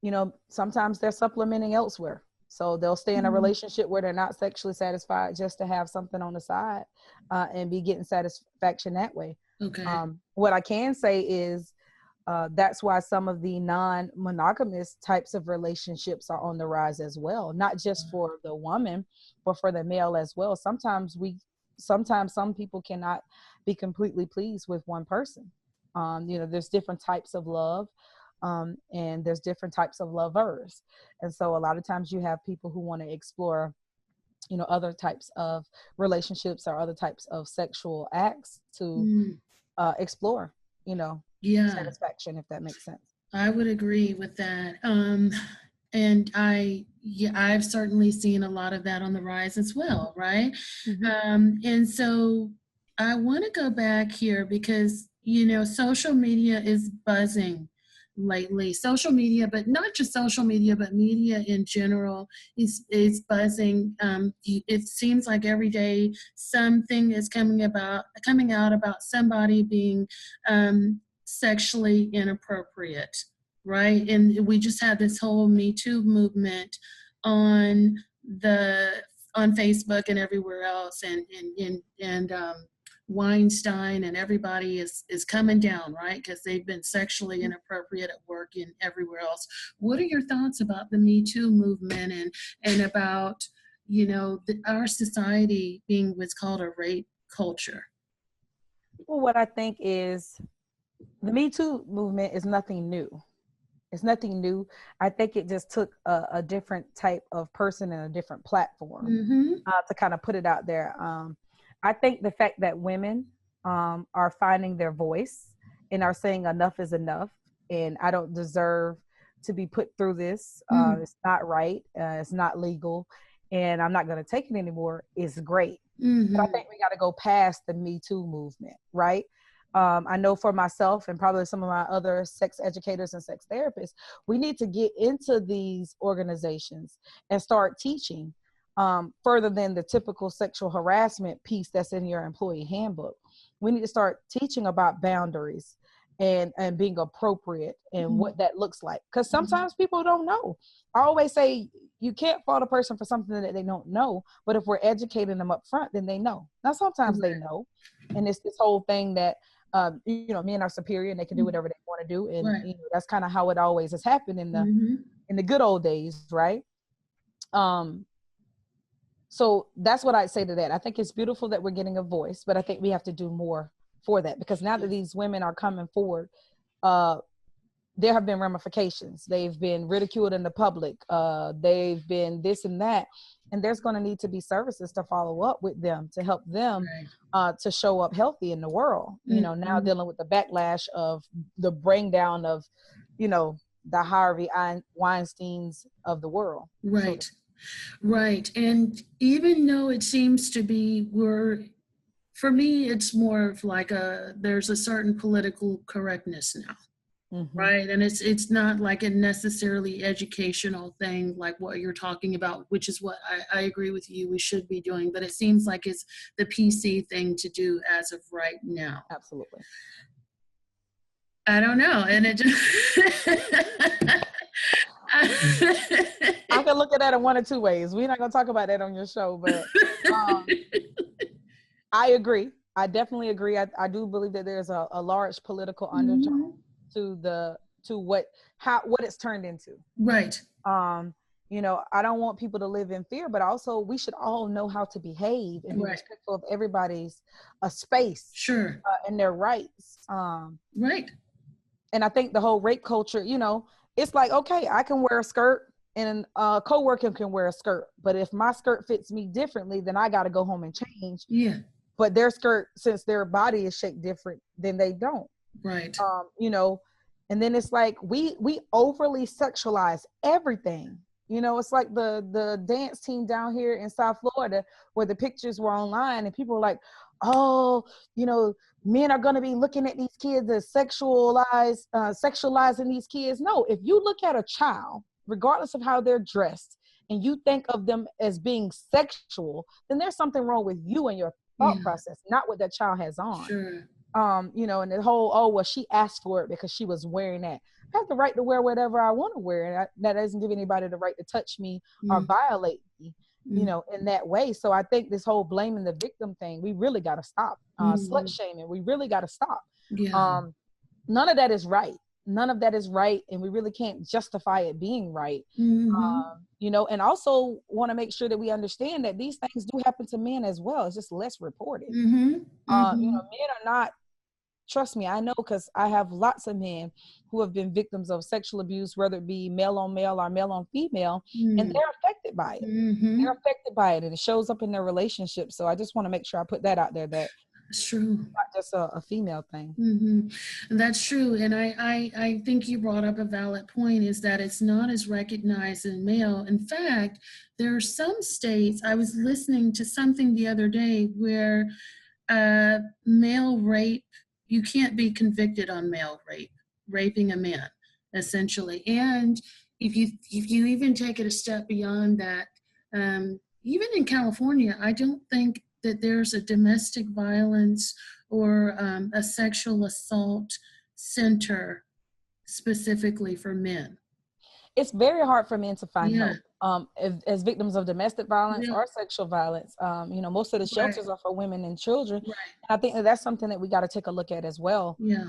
you know, sometimes they're supplementing elsewhere. So they'll stay in a relationship where they're not sexually satisfied just to have something on the side and be getting satisfaction that way. Okay. What I can say is that's why some of the non-monogamous types of relationships are on the rise as well. Not just for the woman, but for the male as well. Sometimes some people cannot be completely pleased with one person. You know, there's different types of love. And there's different types of lovers. And so a lot of times you have people who want to explore, you know, other types of relationships or other types of sexual acts to explore, you know, satisfaction, if that makes sense. I would agree with that. And I've certainly seen a lot of that on the rise as well, right? And so I want to go back here because, you know, social media is buzzing lately. Social media, but not just social media, but media in general is buzzing. It seems like every day something is coming out about somebody being sexually inappropriate, right? And we just had this whole Me Too movement on Facebook and everywhere else, and Weinstein and everybody is coming down, right? Because they've been sexually inappropriate at work and everywhere else. What are your thoughts about the Me Too movement and about, our society being what's called a rape culture? Well, what I think is the Me Too movement is nothing new. It's nothing new. I think it just took a different type of person and a different platform to kind of put it out there. I think the fact that women are finding their voice and are saying enough is enough, and I don't deserve to be put through this. It's not right. It's not legal, and I'm not going to take it anymore is great. But I think we got to go past the Me Too movement, right? I know for myself and probably some of my other sex educators and sex therapists, we need to get into these organizations and start teaching further than the typical sexual harassment piece that's in your employee handbook. We need to start teaching about boundaries and being appropriate and what that looks like. Because sometimes people don't know. I always say you can't fault a person for something that they don't know, but if we're educating them up front, then they know. Now, sometimes they know. And it's this whole thing that, men are superior and they can do whatever they want to do. And that's kind of how it always has happened in the good old days, right? So that's what I'd say to that. I think it's beautiful that we're getting a voice, but I think we have to do more for that, because now that these women are coming forward, there have been ramifications. They've been ridiculed in the public. They've been this and that. And there's going to need to be services to follow up with them to help them to show up healthy in the world. Now dealing with the backlash of the bring down of, the Harvey Weinsteins of the world. Right. Right. And even though it seems to be for me, it's more of like there's a certain political correctness now, right? And it's not like a necessarily educational thing like what you're talking about, which is what I agree with you we should be doing, but it seems like it's the PC thing to do as of right now. Absolutely. I don't know. And it just... I can look at that in one of two ways. We're not going to talk about that on your show, but I agree. I definitely agree. I do believe that there's a large political undertone to what it's turned into. Right. I don't want people to live in fear, but also we should all know how to behave and be respectful of everybody's space. Sure. And their rights. Right. And I think the whole rape culture, it's like, okay, I can wear a skirt and a coworker can wear a skirt, but if my skirt fits me differently, then I got to go home and change. Yeah. But their skirt, since their body is shaped different, then they don't. Right. And then it's like we overly sexualize everything. It's like the dance team down here in South Florida where the pictures were online and people were like, oh, men are going to be looking at these kids as sexualizing these kids. No, if you look at a child, regardless of how they're dressed, and you think of them as being sexual, then there's something wrong with you and your thought process, not what that child has on. Sure. And the whole, she asked for it because she was wearing that. I have the right to wear whatever I want to wear. And that doesn't give anybody the right to touch me or violate me, in that way. So I think this whole blaming the victim thing, we really got to stop. Slut shaming, we really got to stop. Yeah. None of that is right. None of that is right. And we really can't justify it being right. And also want to make sure that we understand that these things do happen to men as well. It's just less reported. Men are not, trust me, I know, because I have lots of men who have been victims of sexual abuse, whether it be male on male or male on female, and they're affected by it. They're affected by it, and it shows up in their relationships. So I just want to make sure I put that out there, that it's true. Not just a female thing. That's true. And I think you brought up a valid point, is that it's not as recognized in male. In fact, there are some states, I was listening to something the other day where male rape, you can't be convicted on male raping a man, essentially. And if you even take it a step beyond that, even in California, I don't think that there's a domestic violence or a sexual assault center specifically for men. It's very hard for men to find help. as victims of domestic violence Yeah. or sexual violence. Most of the shelters are for women and children. Right. I think that's something that we got to take a look at as well. Yeah.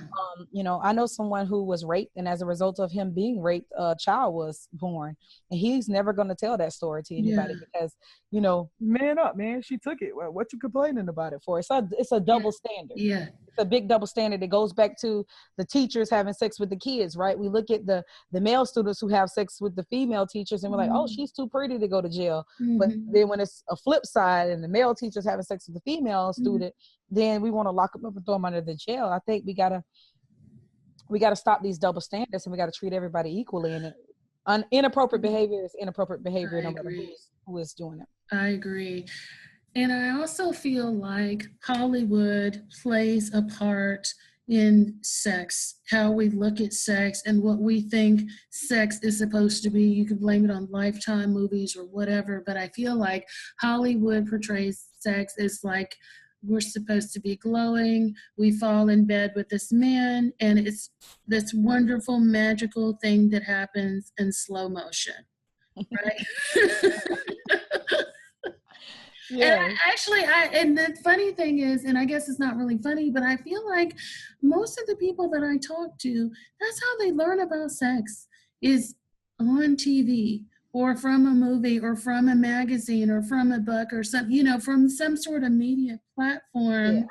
I know someone who was raped, and as a result of him being raped, a child was born, and he's never going to tell that story to anybody because, man up, man, she took it. What you complaining about it for? It's a double standard. Yeah. It's a big double standard. It goes back to the teachers having sex with the kids, right? We look at the male students who have sex with the female teachers, and we're like, oh, she's too pretty to go to jail. But then when it's a flip side and the male teachers having sex with the female student, then we want to lock them up and throw them under the jail. I think we gotta stop these double standards, and we got to treat everybody equally. And inappropriate behavior is inappropriate behavior, no matter who is doing it. I agree. And I also feel like Hollywood plays a part in sex, how we look at sex and what we think sex is supposed to be. You can blame it on Lifetime movies or whatever, but I feel like Hollywood portrays sex as like we're supposed to be glowing. We fall in bed with this man, and it's this wonderful, magical thing that happens in slow motion, right? Yeah. And the funny thing is, and I guess it's not really funny, but I feel like most of the people that I talk to, that's how they learn about sex, is on TV or from a movie or from a magazine or from a book or from some sort of media platform. Yeah.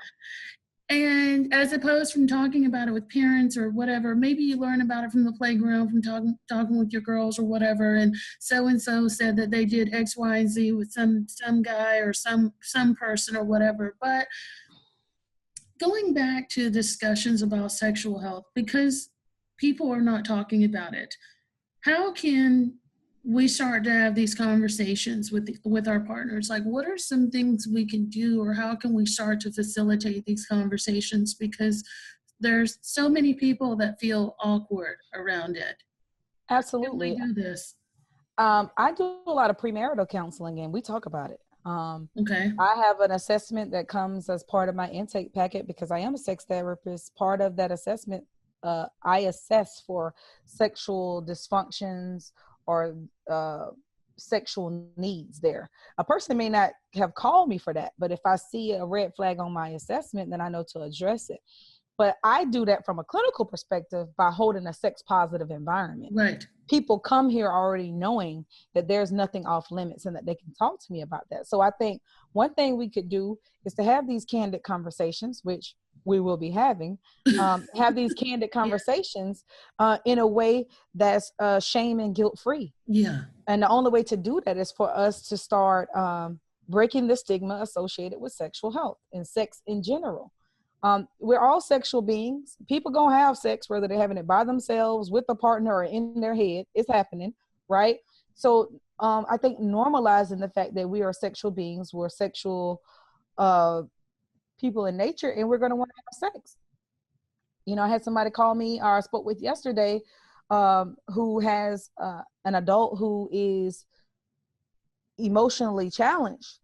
And as opposed from talking about it with parents or whatever, maybe you learn about it from the playground, from talking with your girls or whatever. And so said that they did X, Y, and Z with some guy or some person or whatever. But going back to discussions about sexual health, because people are not talking about it, how can we start to have these conversations with our partners? Like, what are some things we can do, or how can we start to facilitate these conversations? Because there's so many people that feel awkward around it. Absolutely. How can we do this? I do a lot of premarital counseling, and we talk about it. Okay. I have an assessment that comes as part of my intake packet because I am a sex therapist. Part of that assessment, I assess for sexual dysfunctions or sexual needs there. A person may not have called me for that, but if I see a red flag on my assessment, then I know to address it. But I do that from a clinical perspective by holding a sex positive environment. Right. People come here already knowing that there's nothing off limits and that they can talk to me about that. So I think one thing we could do is to have these candid conversations, which we will be having, have these candid conversations in a way that's shame and guilt free. Yeah. And the only way to do that is for us to start breaking the stigma associated with sexual health and sex in general. We're all sexual beings. People gonna have sex, whether they're having it by themselves, with a partner, or in their head. It's happening, right? So I think normalizing the fact that we are sexual beings, we're sexual people in nature, and we're gonna want to have sex. I had somebody call me, or I spoke with yesterday, who has an adult who is emotionally challenged,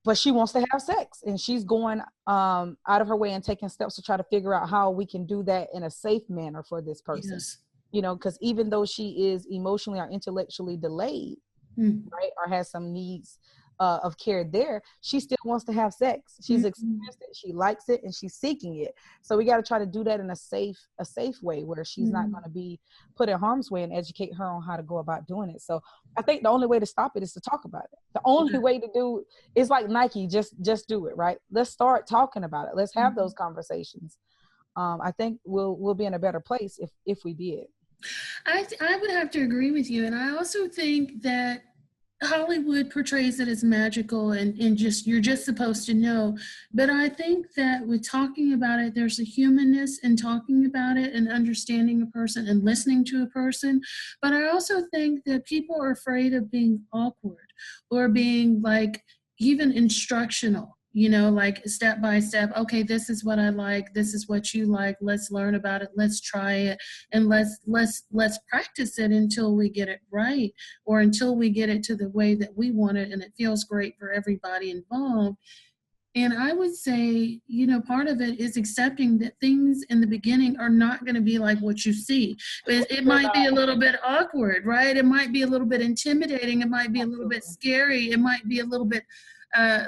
but she wants to have sex, and she's going out of her way and taking steps to try to figure out how we can do that in a safe manner for this person. Yes. Because even though she is emotionally or intellectually delayed, right, or has some needs of care there, she still wants to have sex. She's experienced it, she likes it, and she's seeking it. So we got to try to do that in a safe way where she's not going to be put in harm's way, and educate her on how to go about doing it. So I think the only way to stop it is to talk about it. The only way to do is like Nike, just do it, right? Let's start talking about it. Let's have those conversations. I think we'll be in a better place if we did. I would have to agree with you. And I also think that Hollywood portrays it as magical and just you're just supposed to know. But I think that with talking about it, there's a humanness in talking about it and understanding a person and listening to a person. But I also think that people are afraid of being awkward or being like even instructional. Like step by step, okay, this is what I like, this is what you like, let's learn about it, let's try it, and let's practice it until we get it right, or until we get it to the way that we want it and it feels great for everybody involved. And I would say, part of it is accepting that things in the beginning are not going to be like what you see. It might be a little bit awkward, right? It might be a little bit intimidating. It might be a little bit scary. It might be a little bit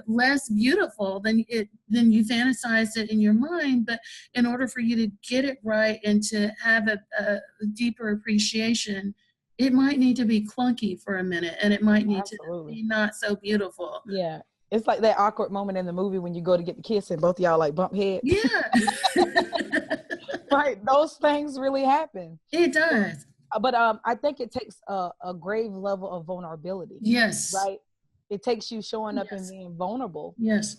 less beautiful than you fantasized it in your mind. But in order for you to get it right and to have a deeper appreciation, it might need to be clunky for a minute, and it might need to be not so beautiful. Yeah. It's like that awkward moment in the movie when you go to get the kiss and both of y'all like bump heads. Yeah. Right. Those things really happen. It does. But I think it takes a grave level of vulnerability. Yes. Right. It takes you showing up and being vulnerable. Yes.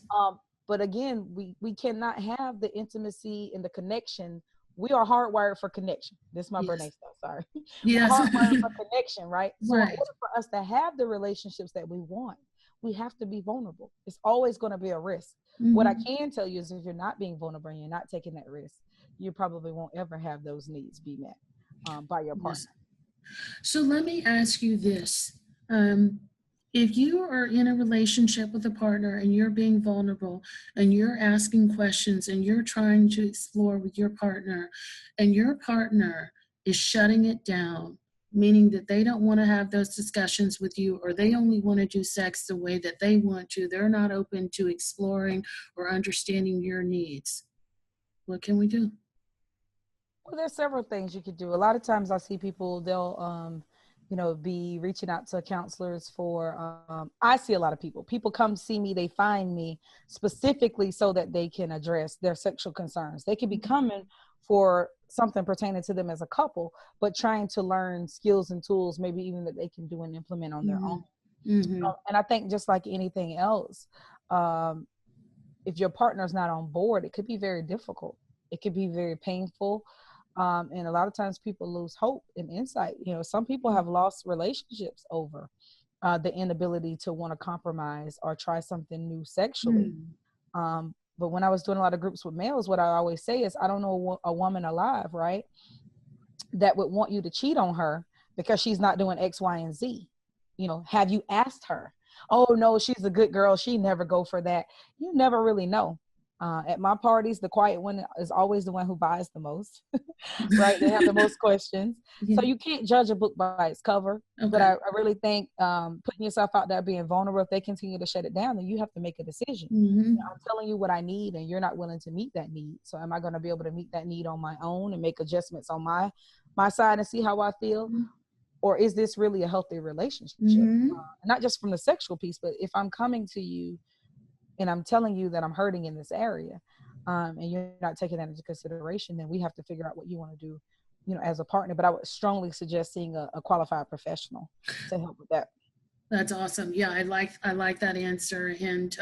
But again, we cannot have the intimacy and the connection. We are hardwired for connection. This is my Bernays stuff. Sorry. Yes. We're hardwired for connection, right? So right. in order for us to have the relationships that we want, we have to be vulnerable. It's always going to be a risk. Mm-hmm. What I can tell you is if you're not being vulnerable and you're not taking that risk, you probably won't ever have those needs be met by your partner. Yes. So let me ask you this. If you are in a relationship with a partner and you're being vulnerable and you're asking questions and you're trying to explore with your partner and your partner is shutting it down, meaning that they don't want to have those discussions with you, or they only want to do sex the way that they want to, they're not open to exploring or understanding your needs, what can we do? Well, there's several things you could do. A lot of times I see people, they'll, be reaching out to counselors for, I see a lot of people come see me, they find me specifically so that they can address their sexual concerns. They could be coming for something pertaining to them as a couple, but trying to learn skills and tools, maybe even that they can do and implement on their own. Mm-hmm. And I think just like anything else, if your partner's not on board, it could be very difficult. It could be very painful. And a lot of times people lose hope and insight. Some people have lost relationships over the inability to want to compromise or try something new sexually. But when I was doing a lot of groups with males, what I always say is, I don't know a woman alive, right, that would want you to cheat on her because she's not doing X, Y, and Z. Have you asked her? Oh, no, she's a good girl. She never go for that. You never really know. At my parties, the quiet one is always the one who buys the most, right? They have the most questions. Yeah. So you can't judge a book by its cover. Okay. But I really think putting yourself out there, being vulnerable, if they continue to shut it down, then you have to make a decision. Mm-hmm. I'm telling you what I need and you're not willing to meet that need. So am I going to be able to meet that need on my own and make adjustments on my side and see how I feel? Mm-hmm. Or is this really a healthy relationship? Mm-hmm. Not just from the sexual piece, but if I'm coming to you and I'm telling you that I'm hurting in this area, and you're not taking that into consideration, then we have to figure out what you want to do, as a partner. But I would strongly suggest seeing a qualified professional to help with that. That's awesome. Yeah, I like that answer, and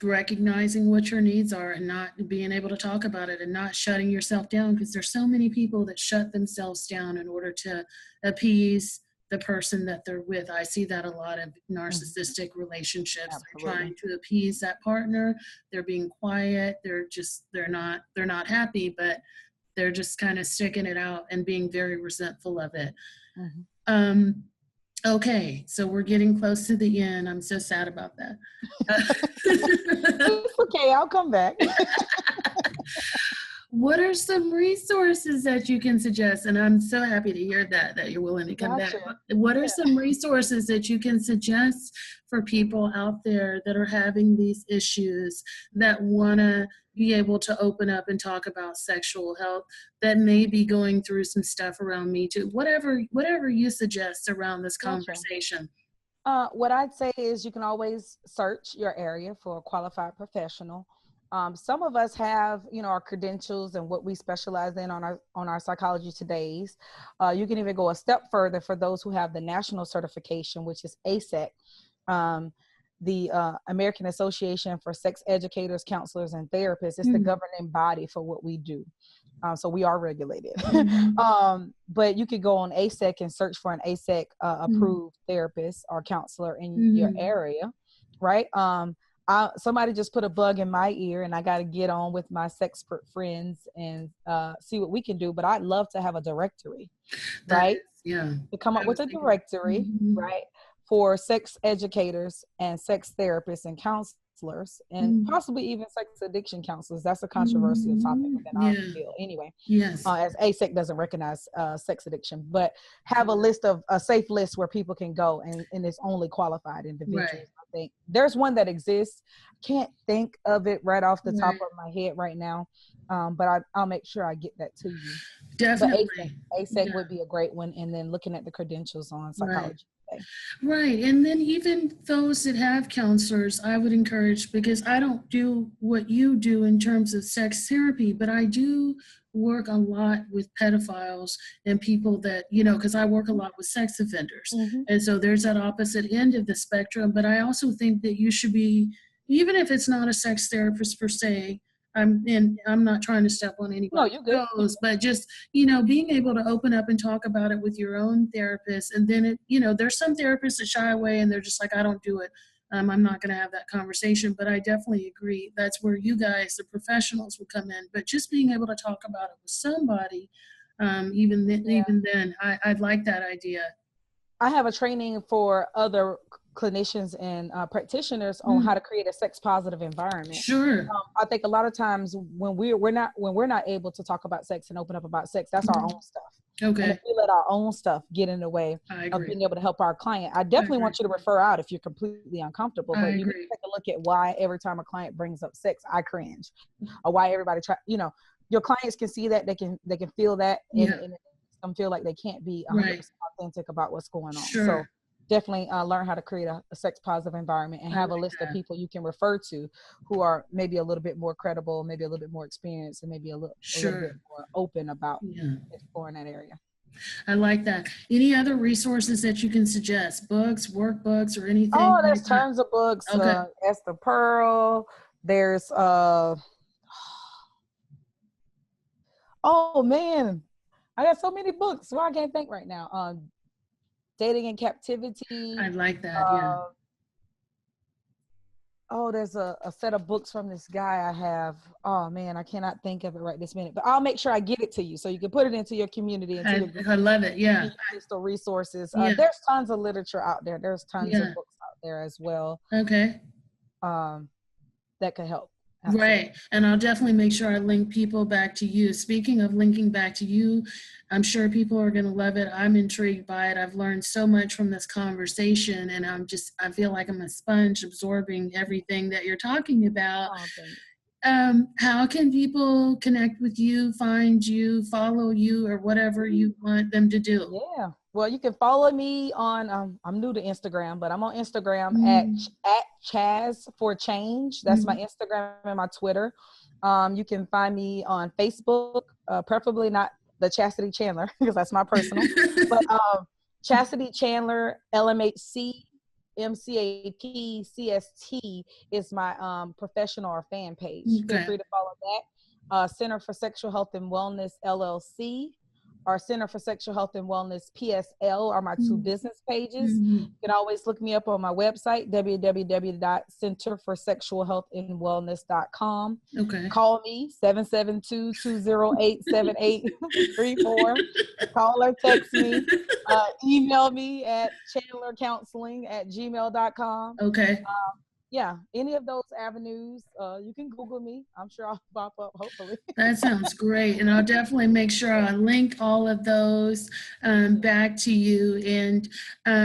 recognizing what your needs are and not being able to talk about it and not shutting yourself down, because there's so many people that shut themselves down in order to appease the person that they're with. I see that a lot of narcissistic relationships. Absolutely. They're trying to appease that partner. They're being quiet. They're not happy, but they're just kind of sticking it out and being very resentful of it. Mm-hmm. Okay, so we're getting close to the end. I'm so sad about that. It's okay, I'll come back. What are some resources that you can suggest? And I'm so happy to hear that you're willing to come back. What are some resources that you can suggest for people out there that are having these issues, that want to be able to open up and talk about sexual health, that may be going through some stuff around Me Too, whatever you suggest around this conversation? What I'd say is you can always search your area for a qualified professional. Some of us have, our credentials and what we specialize in on our Psychology Todays. You can even go a step further for those who have the national certification, which is ASEC, the American Association for Sex Educators, Counselors, and Therapists. It's the governing body for what we do. So we are regulated. But you could go on ASEC and search for an ASEC approved therapist or counselor in your area, right? Somebody just put a bug in my ear, and I got to get on with my sexpert friends and see what we can do. But I'd love to have a directory, right? To come up with a directory, right, for sex educators and sex therapists and counselors, and possibly even sex addiction counselors. That's a controversial topic within our field anyway. Yes. As ASEC doesn't recognize sex addiction, but have a list of a safe list where people can go, and it's only qualified individuals. Right. I think there's one that exists. Can't think of it right off the top of my head right now, but I'll make sure I get that to you. Definitely. But ASEC would be a great one, and then looking at the credentials on psychology. Right. And then even those that have counselors, I would encourage, because I don't do what you do in terms of sex therapy, but I do work a lot with pedophiles and people that, you know, because I work a lot with sex offenders. And so there's that opposite end of the spectrum. But I also think that you should be, even if it's not a sex therapist per se, I'm not trying to step on anybody's toes, but just, you know, being able to open up and talk about it with your own therapist. And then it, you know, there's some therapists that shy away and they're just like, I don't do it. I'm not going to have that conversation. But I definitely agree. That's where you guys, the professionals, will come in. But just being able to talk about it with somebody, even then, I'd like that idea. I have a training for other clinicians and practitioners on how to create a sex positive environment. Sure. I think a lot of times when we're not able to talk about sex and open up about sex, that's our own stuff. Okay. And if we let our own stuff get in the way of being able to help our client, I definitely want you to refer out if you're completely uncomfortable. But you can take a look at why every time a client brings up sex, I cringe, or why everybody your clients can see that, they can feel that, and it makes them feel like they can't be 100% authentic about what's going on. Sure. So definitely learn how to create a sex positive environment, and have a list of people you can refer to who are maybe a little bit more credible, maybe a little bit more experienced, and maybe a little bit more open about exploring that area. I like that. Any other resources that you can suggest? Books, workbooks, or anything? Oh, there's tons of books. Esther Pearl. There's oh man, I got so many books. Well, I can't think right now. Dating in Captivity. I like that. Oh, there's a set of books from this guy I have. Oh man, I cannot think of it right this minute, but I'll make sure I get it to you so you can put it into your community. I love it. Yeah. Digital resources. There's tons of literature out there. There's tons of books out there as well. Okay. That could help. Absolutely. Right. And I'll definitely make sure I link people back to you. Speaking of linking back to you, I'm sure people are going to love it. I'm intrigued by it. I've learned so much from this conversation, and I feel like I'm a sponge absorbing everything that you're talking about. How can people connect with you, find you, follow you, or whatever you want them to do? Yeah. Well, you can follow me on, I'm new to Instagram, but I'm on Instagram at Chaz for Change. That's my Instagram and my Twitter. You can find me on Facebook, preferably not the Chasity Chandler, because that's my personal, but Chasity Chandler, LMHC, MCAP, CST is my professional or fan page. Feel free to follow that. Center for Sexual Health and Wellness, LLC. Our Center for Sexual Health and Wellness, PSL, are my two business pages. You can always look me up on my website, www.centerforsexualhealthandwellness.com. Okay. Call me, 772-208-7834. Call or text me. Email me at chandlercounseling@gmail.com. Okay. Any of those avenues, you can Google me. I'm sure I'll pop up, hopefully. That sounds great. And I'll definitely make sure I link all of those back to you. And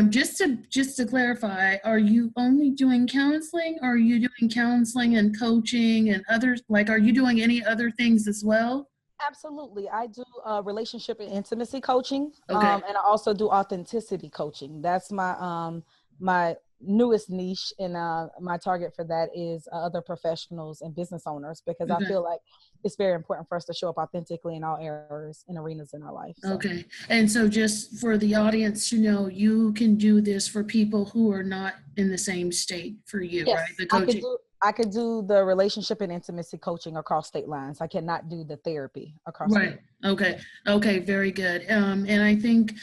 just to clarify, are you only doing counseling, or are you doing counseling and coaching and others? Like, are you doing any other things as well? Absolutely. I do relationship and intimacy coaching. Okay. And I also do authenticity coaching. That's my my newest niche, and my target for that is other professionals and business owners, because I feel like it's very important for us to show up authentically in all areas and arenas in our life. So. Okay. And so just for the audience to know, you can do this for people who are not in the same state for you, right? The coaching. I could do the relationship and intimacy coaching across state lines. I cannot do the therapy across state lines. Okay. Very good. And I think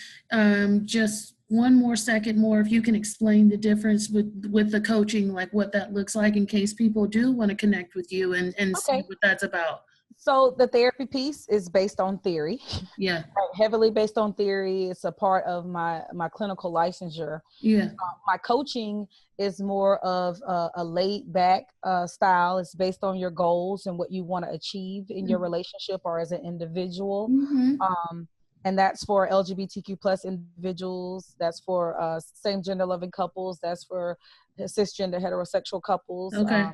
just one more second more, if you can explain the difference with the coaching, like what that looks like, in case people do want to connect with you and see what that's about. So the therapy piece is based on theory, Yeah. heavily based on theory. It's a part of my clinical licensure. Yeah. My coaching is more of a laid back style. It's based on your goals and what you want to achieve in your relationship or as an individual. Mm-hmm. And that's for LGBTQ plus individuals. That's for same gender loving couples. That's for cisgender heterosexual couples. Okay.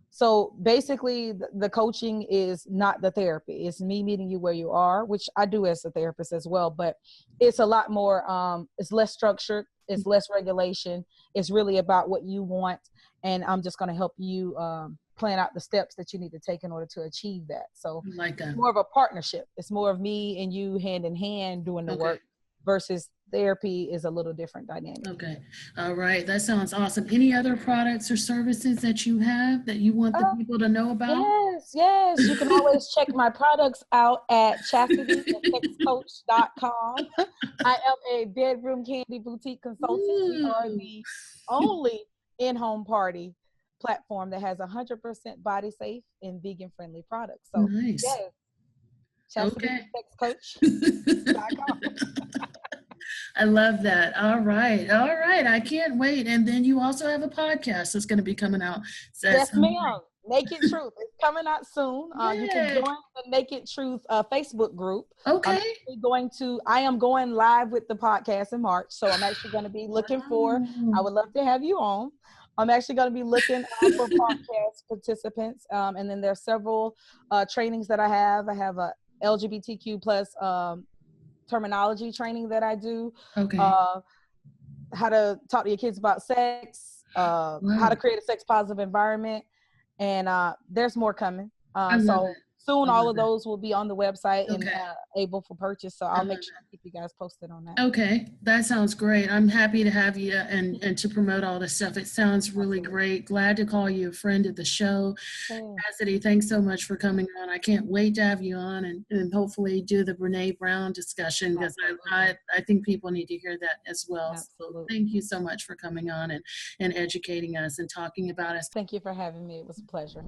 So basically the coaching is not the therapy. It's me meeting you where you are, which I do as a therapist as well, but it's a lot more, it's less structured. It's less regulation. It's really about what you want. And I'm just going to help you plan out the steps that you need to take in order to achieve that. So I like that. it's more of a partnership. It's more of me and you hand in hand doing the work versus therapy is a little different dynamic. Okay. All right. That sounds awesome. Any other products or services that you have that you want the people to know about? Yes. You can always check my products out at ChastitySexCoach.com. I am a bedroom candy boutique consultant. We are the only in-home party platform that has 100% body safe and vegan friendly products. So nice. Yes. ChastitySexCoach.com. I love that. All right. I can't wait. And then you also have a podcast that's going to be coming out. Yes, ma'am. Naked Truth. It's coming out soon. You can join the Naked Truth Facebook group. Okay. I am going live with the podcast in March. So I'm actually going to be looking I would love to have you on. I'm actually going to be looking for podcast participants. And then there's several trainings that I have. I have a LGBTQ plus terminology training that I do. Okay. How to talk to your kids about sex, how to create a sex positive environment. And there's more coming. So soon all of those will be on the website and able for purchase. So I'll make sure I keep you guys posted on that. Okay. That sounds great. I'm happy to have you and to promote all this stuff. It sounds really great. Glad to call you a friend of the show. Chasity, thanks so much for coming on. I can't wait to have you on and hopefully do the Brene Brown discussion because I think people need to hear that as well. Absolutely. So thank you so much for coming on and educating us and talking about us. Thank you for having me. It was a pleasure.